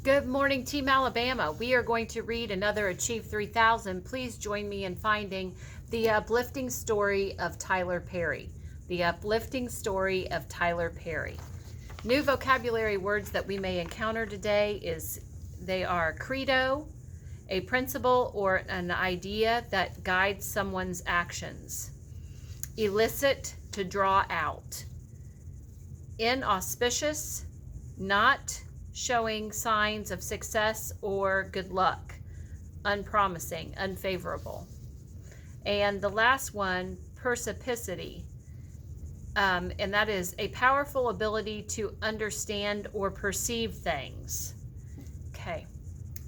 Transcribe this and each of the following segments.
Good morning, Team Alabama. We are going to read another Achieve 3000. Please join me in finding the uplifting story of Tyler Perry. The uplifting story of Tyler Perry. New vocabulary words that we may encounter today they are credo, a principle or an idea that guides someone's actions. Elicit, to draw out. Inauspicious, not showing signs of success or good luck. Unpromising, unfavorable. And the last one, perspicacity. And that is a powerful ability to understand or perceive things. Okay.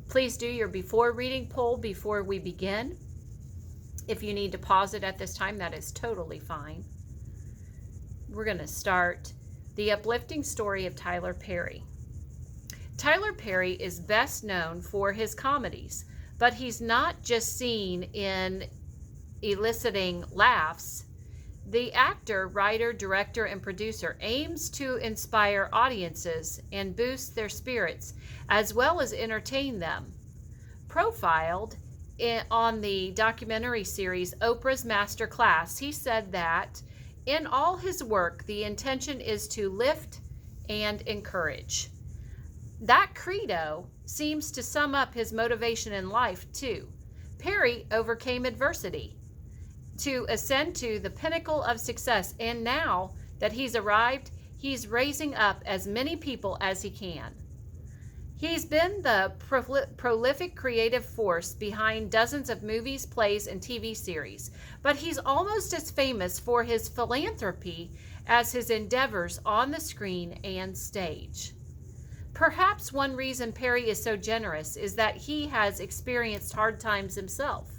Please do your before reading poll before we begin. If you need to pause it at this time, that is totally fine. We're going to start the uplifting story of Tyler Perry. Tyler Perry is best known for his comedies, but he's not just seen in eliciting laughs. The actor, writer, director, and producer aims to inspire audiences and boost their spirits, as well as entertain them. Profiled on the documentary series Oprah's Master Class, he said that in all his work, the intention is to lift and encourage. That credo seems to sum up his motivation in life, too. Perry overcame adversity to ascend to the pinnacle of success, and now that he's arrived, he's raising up as many people as he can. He's been the prolific creative force behind dozens of movies, plays, and TV series, but he's almost as famous for his philanthropy as his endeavors on the screen and stage. Perhaps one reason Perry is so generous is that he has experienced hard times himself.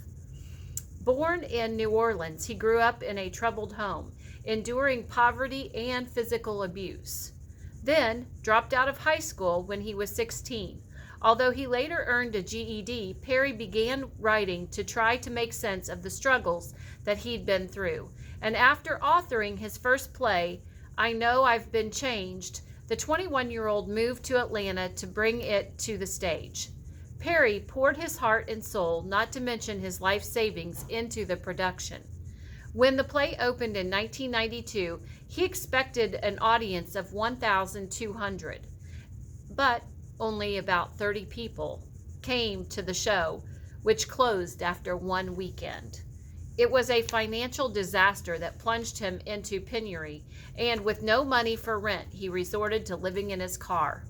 Born in New Orleans, he grew up in a troubled home, enduring poverty and physical abuse. Then dropped out of high school when he was 16. Although he later earned a GED, Perry began writing to try to make sense of the struggles that he'd been through. And after authoring his first play, I Know I've Been Changed, the 21-year-old moved to Atlanta to bring it to the stage. Perry poured his heart and soul, not to mention his life savings, into the production. When the play opened in 1992, he expected an audience of 1,200, but only about 30 people came to the show, which closed after one weekend. It was a financial disaster that plunged him into penury, and with no money for rent, he resorted to living in his car.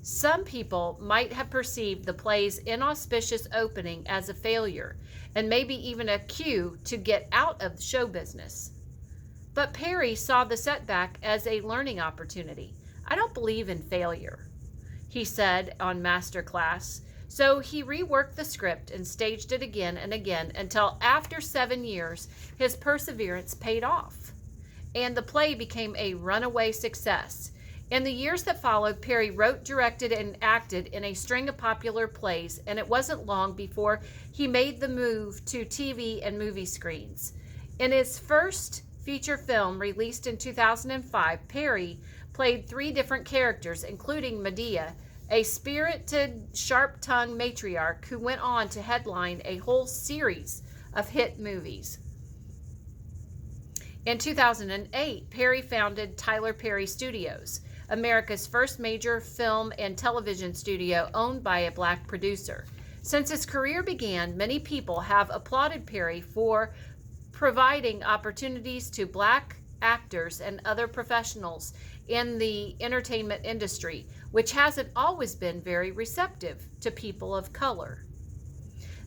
Some people might have perceived the play's inauspicious opening as a failure, and maybe even a cue to get out of show business. But Perry saw the setback as a learning opportunity. I don't believe in failure, he said on Masterclass. So he reworked the script and staged it again and again until after 7 years, his perseverance paid off, and the play became a runaway success. In the years that followed, Perry wrote, directed, and acted in a string of popular plays, and it wasn't long before he made the move to TV and movie screens. In his first feature film, released in 2005, Perry played 3 different characters, including Medea, a spirited, sharp-tongued matriarch who went on to headline a whole series of hit movies. In 2008, Perry founded Tyler Perry Studios, America's first major film and television studio owned by a Black producer. Since his career began, many people have applauded Perry for providing opportunities to Black actors and other professionals in the entertainment industry, which hasn't always been very receptive to people of color.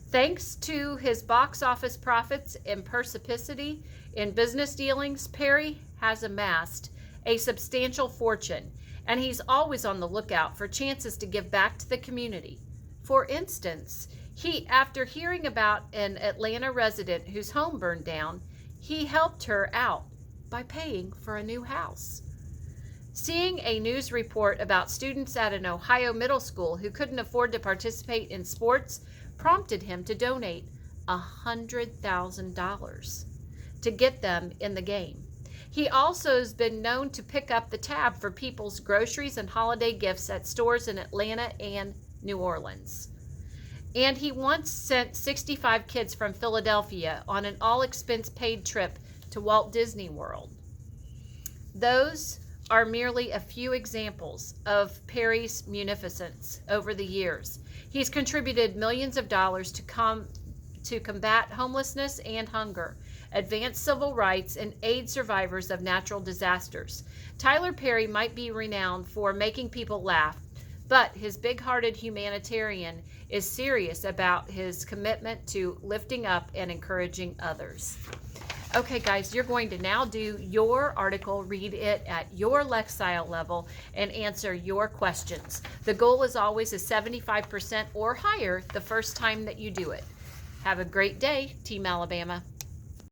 Thanks to his box office profits and perspicacity in business dealings, Perry has amassed a substantial fortune, and he's always on the lookout for chances to give back to the community. For instance, after hearing about an Atlanta resident whose home burned down, he helped her out by paying for a new house. Seeing a news report about students at an Ohio middle school who couldn't afford to participate in sports prompted him to donate $100,000 to get them in the game. He also has been known to pick up the tab for people's groceries and holiday gifts at stores in Atlanta and New Orleans. And he once sent 65 kids from Philadelphia on an all-expense-paid trip to Walt Disney World. Those are merely a few examples of Perry's munificence over the years. He's contributed millions of dollars to combat homelessness and hunger, advance civil rights, and aid survivors of natural disasters. Tyler Perry might be renowned for making people laugh, but his big-hearted humanitarian is serious about his commitment to lifting up and encouraging others. Okay, guys, you're going to now do your article, read it at your Lexile level, and answer your questions. The goal is always a 75% or higher the first time that you do it. Have a great day, Team Alabama.